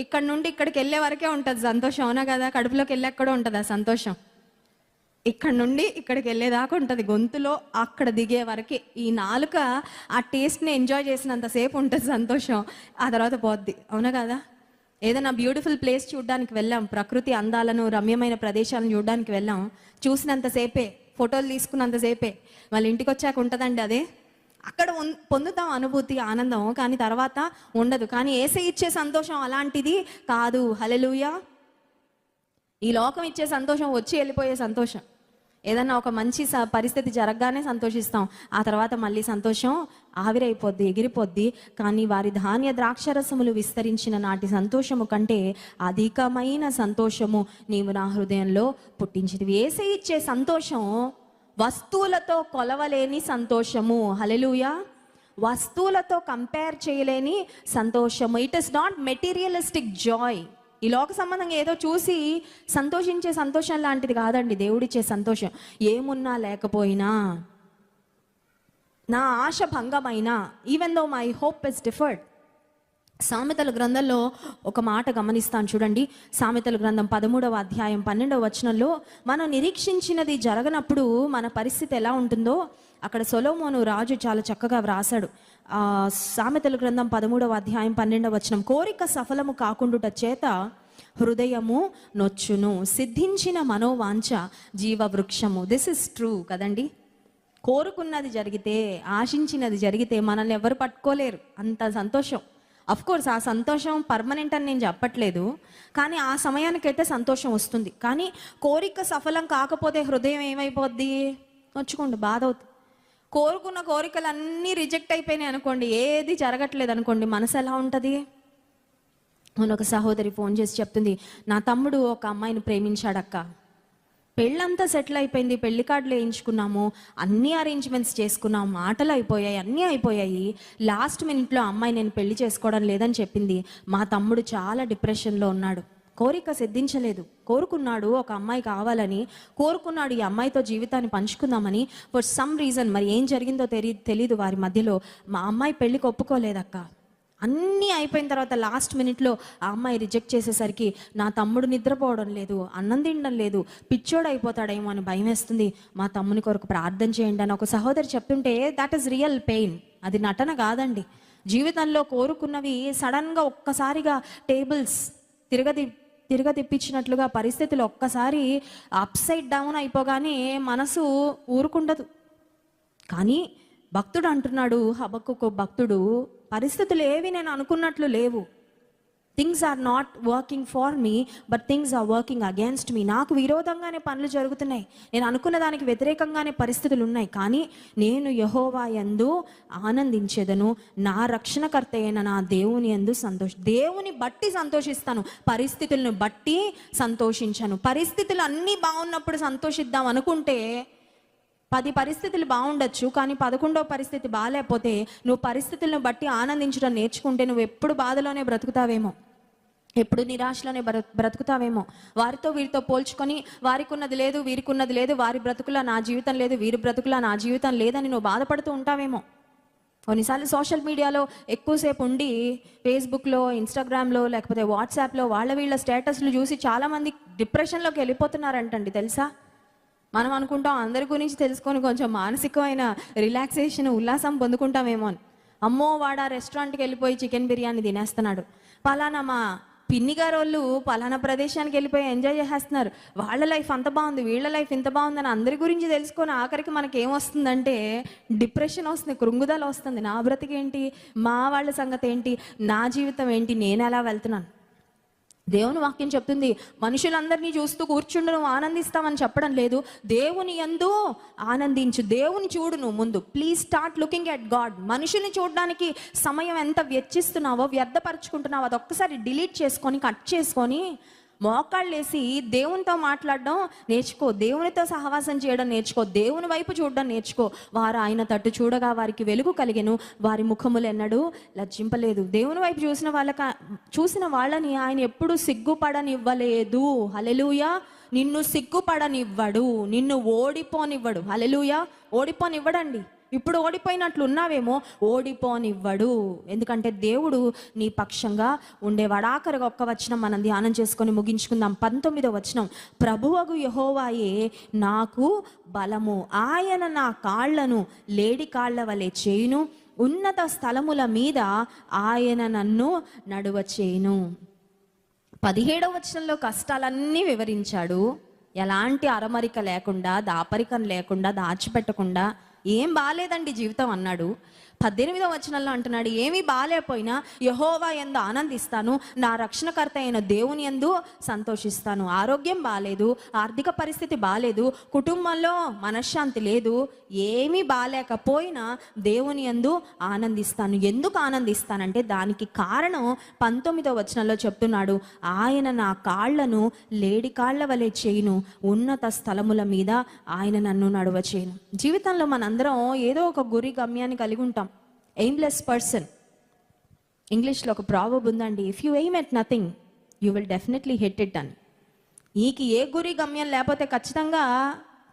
Speaker 1: ఇక్కడ నుండి ఇక్కడికి వెళ్ళే వరకే ఉంటుంది సంతోషం, అవునా కదా? కడుపులోకి వెళ్ళి ఎక్కడో ఉంటుంది ఆ సంతోషం, ఇక్కడ నుండి ఇక్కడికి వెళ్ళేదాకా ఉంటుంది, గొంతులో అక్కడ దిగే వరకే. ఈ నాలుక ఆ టేస్ట్ని ఎంజాయ్ చేసినంతసేపు ఉంటుంది సంతోషం, ఆ తర్వాత పోద్ది, అవునా కదా? ఏదైనా బ్యూటిఫుల్ ప్లేస్ చూడడానికి వెళ్ళాం, ప్రకృతి అందాలను రమ్యమైన ప్రదేశాలను చూడడానికి వెళ్ళాం, చూసినంతసేపే, ఫోటోలు తీసుకున్నంతసేపే, మళ్ళీ ఇంటికి వచ్చాక ఉంటుందండి అదే. అక్కడ పొందుతాం అనుభూతి, ఆనందం, కానీ తర్వాత ఉండదు. కానీ యేసయ్య ఇచ్చే సంతోషం అలాంటిది కాదు. హల్లెలూయా. ఈ లోకం ఇచ్చే సంతోషం వచ్చి వెళ్ళిపోయే సంతోషం. ఏదన్నా ఒక మంచి పరిస్థితి జరగగానే సంతోషిస్తాం, ఆ తర్వాత మళ్ళీ సంతోషం ఆవిరైపోద్ది, ఎగిరిపోద్ది. కానీ వారి ధాన్య ద్రాక్షరసములు విస్తరించిన నాటి సంతోషము కంటే అధికమైన సంతోషము నీవు నా హృదయంలో పుట్టించింది. యేసయ్య ఇచ్చే సంతోషం వస్తువులతో కొలవలేని సంతోషము. హల్లెలూయా. వస్తువులతో కంపేర్ చేయలేని సంతోషము. It is not materialistic Joy. ఈ లోక సంబంధంగా ఏదో చూసి సంతోషించే సంతోషం లాంటిది కాదండి దేవుడిచ్చే సంతోషం. ఏమున్నా లేకపోయినా, నా ఆశ భంగమైనా, even though my hope is deferred. సామెతల గ్రంథంలో ఒక మాట గమనిస్తాను చూడండి. సామెతల గ్రంథం 13వ అధ్యాయం 12వ వచనంలో, మనం నిరీక్షించినది జరగనప్పుడు మన పరిస్థితి ఎలా ఉంటుందో అక్కడ సొలొమోను రాజు చాలా చక్కగా వ్రాసాడు. సామెతల గ్రంథం 13వ అధ్యాయం 12వ వచనం, కోరిక సఫలము కాకుండుట చేత హృదయము నొచ్చును, సిద్ధించిన మనోవాంఛ జీవవృక్షము. దిస్ ఇస్ ట్రూ కదండి. కోరుకున్నది జరిగితే, ఆశించినది జరిగితే మనల్ని ఎవరు పట్టుకోలేరు, అంత సంతోషం. అఫ్ కోర్స్ ఆ సంతోషం పర్మనెంట్ అని నేను చెప్పట్లేదు, కానీ ఆ సమయానికైతే సంతోషం వస్తుంది. కానీ కోరిక సఫలం కాకపోతే హృదయం ఏమైపోద్ది? నొచ్చుకోండి, బాధ అవుతుంది. కోరుకున్న కోరికలు అన్నీ రిజెక్ట్ అయిపోయినాయి అనుకోండి, ఏది జరగట్లేదు అనుకోండి, మనసు ఎలా ఉంటుంది? మొన్న ఒక సహోదరి ఫోన్ చేసి చెప్తుంది, నా తమ్ముడు ఒక అమ్మాయిని ప్రేమించాడక్క, పెళ్ళంతా సెటిల్ అయిపోయింది, పెళ్లి కార్డులు వేయించుకున్నాము, అన్ని అరేంజ్మెంట్స్ చేసుకున్నాం, మాటలు అయిపోయాయి, అన్నీ అయిపోయాయి, లాస్ట్ మినిట్లో అమ్మాయి నేను పెళ్లి చేసుకోవడం లేదని చెప్పింది. మా తమ్ముడు చాలా డిప్రెషన్లో ఉన్నాడు, కోరిక సిద్ధించలేదు. కోరుకున్నాడు, ఒక అమ్మాయి కావాలని కోరుకున్నాడు, ఈ అమ్మాయితో జీవితాన్ని పంచుకుందామని. ఫర్ సమ్ రీజన్, మరి ఏం జరిగిందో తెలీదు వారి మధ్యలో, మా అమ్మాయి పెళ్ళికి ఒప్పుకోలేదక్క. అన్నీ అయిపోయిన తర్వాత లాస్ట్ మినిట్లో ఆ అమ్మాయి రిజెక్ట్ చేసేసరికి నా తమ్ముడు నిద్రపోవడం లేదు, అన్నం తినడం లేదు, పిచ్చోడు అయిపోతాడేమో అని భయం వేస్తుంది, మా తమ్ముని కొరకు ప్రార్థన చేయండి అని ఒక సహోదరి చెప్తుంటే, దట్ ఈస్ రియల్ పెయిన్. అది నటన కాదండి. జీవితంలో కోరుకున్నవి సడన్గా ఒక్కసారిగా టేబుల్స్ తిరగతిప్పించినట్లుగా పరిస్థితులు ఒక్కసారి అప్సైడ్ డౌన్ అయిపోగానే మనసు ఊరుకుండదు. కానీ భక్తుడు అంటున్నాడు, హబక్కూకు భక్తుడు, పరిస్థితులు ఏవి నేను అనుకున్నట్లు లేవు. Things are not working for me but things are working against me. నాకు విరోధంగానే పనులు జరుగుతున్నాయి, నేను అనుకున్న దానికి వ్యతిరేకంగానే పరిస్థితులు ఉన్నాయి. కానీ నేను యెహోవా యందు ఆనందించేదను, నా రక్షణకర్త అయిన నా దేవుని యందు దేవుని బట్టి సంతోషిస్తాను, పరిస్థితులను బట్టి సంతోషించను. పరిస్థితులు అన్నీ బాగున్నప్పుడు సంతోషిద్దాం అనుకుంటే 10 పరిస్థితులు బాగుండొచ్చు, కానీ 11వ పరిస్థితి బాగాలేకపోతే నువ్వు పరిస్థితులను బట్టి ఆనందించడం నేర్చుకుంటే నువ్వు ఎప్పుడు బాధలోనే బ్రతుకుతావేమో. ఎప్పుడు నిరాశలోనే బ్రతుకుతావేమో. వారితో వీరితో పోల్చుకొని వారికి ఉన్నది లేదు, వీరికి ఉన్నది లేదు, వారి బ్రతుకులా నా జీవితం లేదు, వీరి బ్రతుకులా నా జీవితం లేదని నువ్వు బాధపడుతూ ఉంటావేమో. కొన్నిసార్లు సోషల్ మీడియాలో ఎక్కువసేపు ఉండి ఫేస్బుక్లో, ఇన్స్టాగ్రామ్లో, లేకపోతే వాట్సాప్లో వీళ్ళ స్టేటస్లు చూసి చాలామంది డిప్రెషన్లోకి వెళ్ళిపోతున్నారంటండి, తెలుసా? మనం అనుకుంటాం అందరి గురించి తెలుసుకొని కొంచెం మానసికమైన రిలాక్సేషన్, ఉల్లాసం పొందుకుంటామేమో అని. అమ్మో, వాడు ఆ రెస్టారెంట్కి వెళ్ళిపోయి చికెన్ బిర్యానీ తినేస్తున్నాడు, పలానా మా పిన్ని గారు వాళ్ళు పలానా ప్రదేశానికి వెళ్ళిపోయి ఎంజాయ్ చేసేస్తున్నారు, వాళ్ళ లైఫ్ అంత బాగుంది, వీళ్ళ లైఫ్ ఇంత బాగుందని అందరి గురించి తెలుసుకొని ఆఖరికి మనకి ఏమొస్తుందంటే డిప్రెషన్ వస్తుంది, కృంగుదల వస్తుంది. నా బ్రతికేంటి, మా వాళ్ళ సంగతి ఏంటి, నా జీవితం ఏంటి, నేను ఎలా వెళ్తున్నాను? దేవుని వాక్యం చెప్తుంది, మనుషులందరినీ చూస్తూ కూర్చుండు నువ్వు ఆనందిస్తావని చెప్పడం లేదు. దేవుని యందు ఆనందించు, దేవుని చూడు నువ్వు ముందు. Please start looking at God. మనుషుల్ని చూడడానికి సమయం ఎంత వ్యర్థపరుచుకుంటున్నావో, అది ఒక్కసారి డిలీట్ చేసుకొని, కట్ చేసుకొని, మోకాళ్ళు వేసి దేవునితో మాట్లాడడం నేర్చుకో, దేవునితో సహవాసం చేయడం నేర్చుకో, దేవుని వైపు చూడడం నేర్చుకో. వారు ఆయన తట్టు చూడగా వారికి వెలుగు కలిగెను, వారి ముఖములు ఎన్నడూ లజ్జింపలేదు. దేవుని వైపు చూసిన వాళ్ళని ఆయన ఎప్పుడు సిగ్గుపడనివ్వలేదు. హల్లెలూయా. నిన్ను సిగ్గుపడనివ్వడు, నిన్ను ఓడిపోనివ్వడు. హల్లెలూయా. ఓడిపోనివ్వడండి. ఇప్పుడు ఓడిపోయినట్లు ఉన్నావేమో, ఓడిపోనివ్వడు. ఎందుకంటే దేవుడు నీ పక్షంగా ఉండేవాడు. ఆఖరిగా ఒక్క వచనం మనం ధ్యానం చేసుకొని ముగించుకుందాం. 19వ వచనం, ప్రభువగు యెహోవాయే నాకు బలము, ఆయన నా కాళ్లను లేడి కాళ్ల వలె చేయును, ఉన్నత స్థలముల మీద ఆయన నన్ను నడువ చేయును. 17వ వచనంలో కష్టాలన్నీ వివరించాడు. ఎలాంటి అరమరిక లేకుండా, దాపరికం లేకుండా, దాచిపెట్టకుండా, ఏం బాలేదండి జీవితం అన్నాడు. 18వ వచనంలో అంటున్నాడు, ఏమీ బాలేకపోయినా యెహోవా యందు ఆనందిస్తాను, నా రక్షణకర్త అయిన దేవుని యందు సంతోషిస్తాను. ఆరోగ్యం బాలేదు, ఆర్థిక పరిస్థితి బాలేదు, కుటుంబంలో మనశ్శాంతి లేదు, ఏమీ బాలేకపోయినా దేవుని యందు ఆనందిస్తాను. ఎందుకు ఆనందిస్తానంటే దానికి కారణం 19వ వచనంలో చెప్తున్నాడు, ఆయన నా కాళ్లను లేడి కాళ్ల వలె చేయును, ఉన్నత స్థలముల మీద ఆయన నన్ను నడువ చేయును. జీవితంలో మనందరం ఏదో ఒక గురి గమ్యాన్ని కలిగి ఉంటాం. Aimless person. ఇంగ్లీష్లో ఒక ప్రావర్బ్ ఉందండి, if you aim at nothing you will definitely hit it అని. నీకు ఏ గురి గమ్యం లేకపోతే ఖచ్చితంగా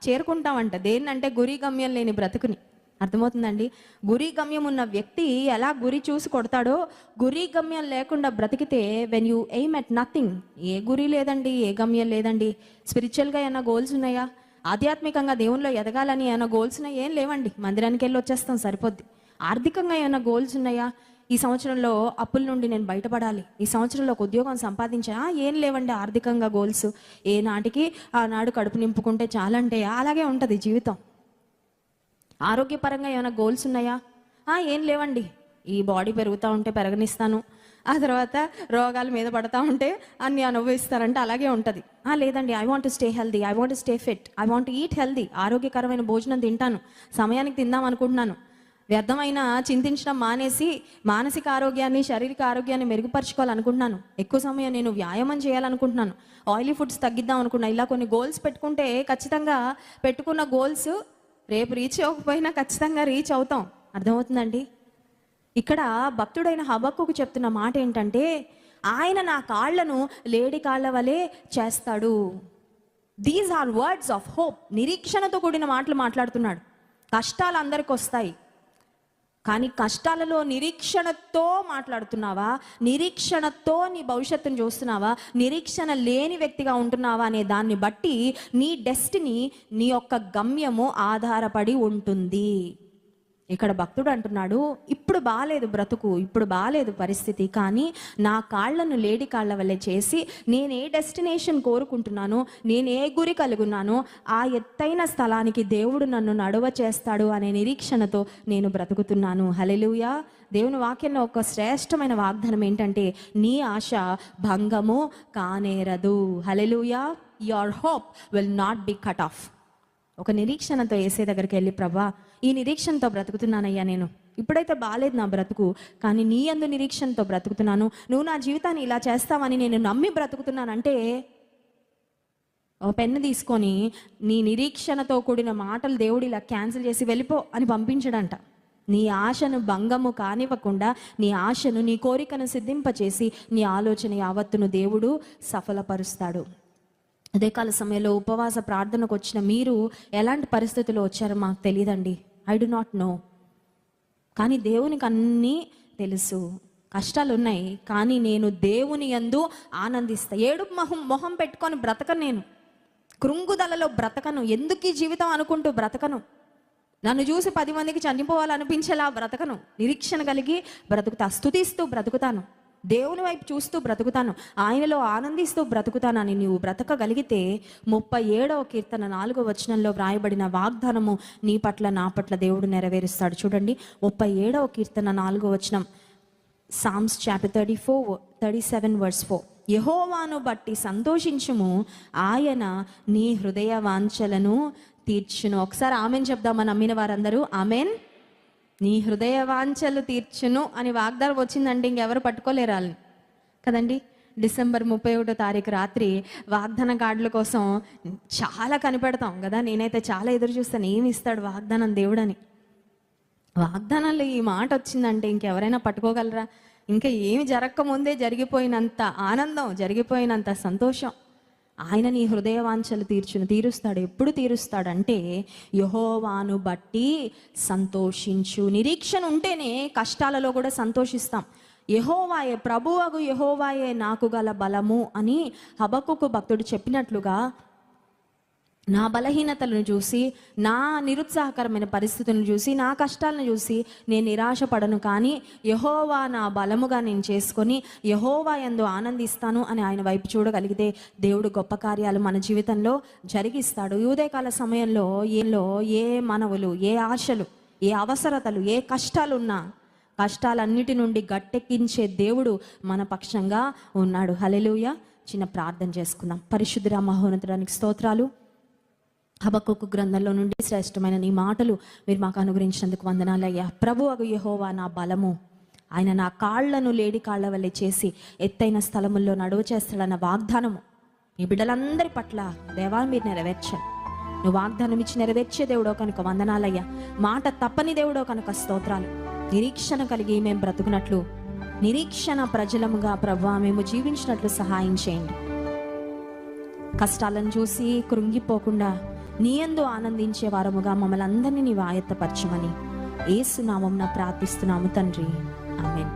Speaker 1: చేరుకుంటామంట. దేన్నంటే గురి గమ్యం లేని బ్రతుకుని. అర్థమవుతుందండి? గురి గమ్యం ఉన్న వ్యక్తి ఎలా గురి చూసి కొడతాడో, గురి గమ్యం లేకుండా బ్రతికితే, when you aim at nothing, ఏ గురి లేదండి, ఏ గమ్యం లేదండి. స్పిరిచువల్గా ఏమైనా గోల్స్ ఉన్నాయా? ఆధ్యాత్మికంగా దేవునిలో ఎదగాలని ఏమైనా గోల్స్ ఉన్నాయా? ఏం లేవండి, మందిరానికి వెళ్ళి వచ్చేస్తాం సరిపోద్ది. ఆర్థికంగా ఏమైనా గోల్స్ ఉన్నాయా? ఈ సంవత్సరంలో అప్పుల నుండి నేను బయటపడాలి, ఈ సంవత్సరంలో ఒక ఉద్యోగం సంపాదించా? ఏం లేవండి ఆర్థికంగా గోల్స్. ఏ నాటికి ఆనాడు కడుపు నింపుకుంటే చాలంటే అలాగే ఉంటుంది జీవితం. ఆరోగ్యపరంగా ఏమైనా గోల్స్ ఉన్నాయా? ఏం లేవండి, ఈ బాడీ పెరుగుతూ ఉంటే పెరగనిస్తాను, ఆ తర్వాత రోగాల మీద పడతా ఉంటే అన్ని అనుభవిస్తారంటే అలాగే ఉంటుంది. లేదండి, I want to stay healthy, I want to stay fit, I want to eat healthy, ఆరోగ్యకరమైన భోజనం తింటాను, సమయానికి తిందాం అనుకుంటున్నాను, వ్యర్థమైన చింతించడం మానేసి మానసిక ఆరోగ్యాన్ని, శారీరక ఆరోగ్యాన్ని మెరుగుపరచుకోవాలనుకుంటున్నాను, ఎక్కువ సమయం నేను వ్యాయామం చేయాలనుకుంటున్నాను, ఆయిలీ ఫుడ్స్ తగ్గిద్దాం అనుకుంటున్నాను. ఇలా కొన్ని గోల్స్ పెట్టుకుంటే ఖచ్చితంగా పెట్టుకున్న గోల్స్ రేపు రీచ్ అవ్వకపోయినా ఖచ్చితంగా రీచ్ అవుతాం. అర్థమవుతుందండి? ఇక్కడ భక్తుడైన హబక్కూకు చెప్తున్న మాట ఏంటంటే, ఆయన నా కాళ్లను లేడి కాళ్ల వలె చేస్తాడు. These are words of hope. నిరీక్షణతో కూడిన మాటలు మాట్లాడుతున్నాడు. కష్టాలు అందరికి వస్తాయి, కానీ కష్టాలలో నిరీక్షణతో మాట్లాడుతున్నావా? నిరీక్షణతో నీ భవిష్యత్తును చూస్తున్నావా? నిరీక్షణ లేని వ్యక్తిగా ఉంటున్నావా అనే దాన్ని బట్టి నీ డెస్టినీ, నీ యొక్క గమ్యము ఆధారపడి ఉంటుంది. ఇక్కడ భక్తుడు అంటున్నాడు, ఇప్పుడు బాలేదు బ్రతుకు, ఇప్పుడు బాలేదు పరిస్థితి, కానీ నా కాళ్లను లేడి కాళ్ల వల్లే చేసి నేను ఏ డెస్టినేషన్ కోరుకుంటున్నానో, నేను ఏ గురి కలుగున్నానో ఆ ఎత్తైన స్థలానికి దేవుడు నన్ను నడువ చేస్తాడు అనే నిరీక్షణతో నేను బ్రతుకుతున్నాను. హల్లెలూయా. దేవుని వాక్యంలో ఒక శ్రేష్టమైన వాగ్దానం ఏంటంటే, నీ ఆశ భంగము కానేరదు. Hallelujah. Your hope will not be cut off. ఒక నిరీక్షణతో యేసే దగ్గరికి వెళ్ళి, ప్రభా ఈ నిరీక్షణతో బ్రతుకుతున్నానయ్యా, నేను ఇప్పుడైతే బాలేదు నా బ్రతుకు, కానీ నీ యందు నిరీక్షణతో బ్రతుకుతున్నాను, నువ్వు నా జీవితాన్ని ఇలా చేస్తావని నేను నమ్మి బ్రతుకుతున్నానంటే, ఒక పెన్ను తీసుకొని నీ నిరీక్షణతో కూడిన మాటలు దేవుడు ఇలా క్యాన్సిల్ చేసి వెళ్ళిపో అని పంపించడంట. నీ ఆశను భంగము కానివ్వకుండా, నీ ఆశను, నీ కోరికను సిద్ధింపచేసి నీ ఆలోచన యావత్తును దేవుడు సఫలపరుస్తాడు. ఉదయకాల సమయంలో ఉపవాస ప్రార్థనకు వచ్చిన మీరు ఎలాంటి పరిస్థితుల్లో వచ్చారో మాకు తెలియదండి. I do not know. కానీ దేవునికి అన్నీ తెలుసు. కష్టాలు ఉన్నాయి, కానీ నేను దేవుని యందు ఆనందిస్తా. ఏడుపు మొహం పెట్టుకొని బ్రతకను, నేను కృంగుదలలో బ్రతకను. ఎందుకు ఈ జీవితం అనుకుంటూ బ్రతకను. నన్ను చూసి 10 మందికి చనిపోవాలనిపించేలా బ్రతకను. నిరీక్షణ కలిగి బ్రతుకుతా, స్తుతిస్తూ బ్రతుకుతాను, దేవుని వైపు చూస్తూ బ్రతుకుతాను, ఆయనలో ఆనందిస్తూ బ్రతుకుతానని నీవు బ్రతకగలిగితే 37వ కీర్తన 4వ వచనంలో వ్రాయబడిన వాగ్దానము నీ పట్ల, నా పట్ల దేవుడు నెరవేరుస్తాడు. చూడండి, 37వ కీర్తన 4వ వచనం, Psalms chapter 37 verse 4. యెహోవాను బట్టి సంతోషించుము, ఆయన నీ హృదయ వాంఛలను తీర్చును. ఒకసారి ఆమెన్ చెప్దామా నమ్మిన వారందరూ? ఆమెన్. నీ హృదయ వాంఛలు తీర్చును అని వాగ్దానం వచ్చిందంటే ఇంకెవరు పట్టుకోలేరు వాళ్ళని కదండి. డిసెంబర్ 31వ తారీఖు రాత్రి వాగ్దాన కార్డుల కోసం చాలా కనిపెడతాం కదా. నేనైతే చాలా ఎదురు చూస్తాను, ఏమి ఇస్తాడు వాగ్దానం దేవుడని. వాగ్దానాలు ఈ మాట వచ్చిందంటే ఇంకెవరైనా పట్టుకోగలరా? ఇంకా ఏమి జరగకముందే జరిగిపోయినంత ఆనందం, జరిగిపోయినంత సంతోషం. ఆయన నీ హృదయ వాంఛలు తీరుస్తాడు. ఎప్పుడు తీరుస్తాడంటే యెహోవాను బట్టి సంతోషించు. నిరీక్షణ ఉంటేనే కష్టాలలో కూడా సంతోషిస్తాం. యెహోవాయే, ప్రభువగు యెహోవాయే నాకు గల బలము అని హబక్కూకు భక్తుడు చెప్పినట్లుగా, నా బలహీనతలను చూసి, నా నిరుత్సాహకరమైన పరిస్థితులను చూసి, నా కష్టాలను చూసి నేను నిరాశపడను. కానీ యెహోవా నా బలముగా నేను చేసుకొని యెహోవా యందు ఆనందిస్తాను అని ఆయన వైపు చూడగలిగితే దేవుడు గొప్ప కార్యాలు మన జీవితంలో జరిగిస్తాడు. ఈ ఉదయకాల సమయంలో ఏ మనవులు, ఏ ఆశలు, ఏ అవసరతలు, ఏ కష్టాలున్నా కష్టాలన్నిటి నుండి గట్టెక్కించే దేవుడు మన పక్షంగా ఉన్నాడు. హల్లెలూయా. చిన్న ప్రార్థన చేసుకుందాం. పరిశుద్ధుడా, మహోన్నతుడానికి స్తోత్రాలు. హబక్కూకు గ్రంథంలో నుండి శ్రేష్టమైన నీ మాటలు మీరు మాకు అనుగ్రహించినందుకు వందనాలయ్యా. ప్రభువగు యెహోవా నా బలము, ఆయన నా కాళ్లను లేడి కాళ్ల వల్లే చేసి ఎత్తైన స్థలముల్లో నడువ చేస్తాడన్న వాగ్దానము ఈ బిడ్డలందరి పట్ల దేవా మీరు నెరవేర్చండి. నువ్వు వాగ్దానం ఇచ్చి నెరవేర్చే దేవుడో కనుక వందనాలయ్యా. మాట తప్పని దేవుడో కనుక స్తోత్రాలు. నిరీక్షణ కలిగి మేము బ్రతుకున్నట్లు, నిరీక్షణ ప్రజలముగా ప్రభువా మేము జీవించినట్లు సహాయం చేయండి. కష్టాలను చూసి కృంగిపోకుండా నీ యందు ఆనందించే వారముగా మమ్మల్ని అందరినీ నీవు ఆయత్తపరచమని యేసు నామమున ప్రార్థిస్తున్నాము తండ్రి. ఆమేన్.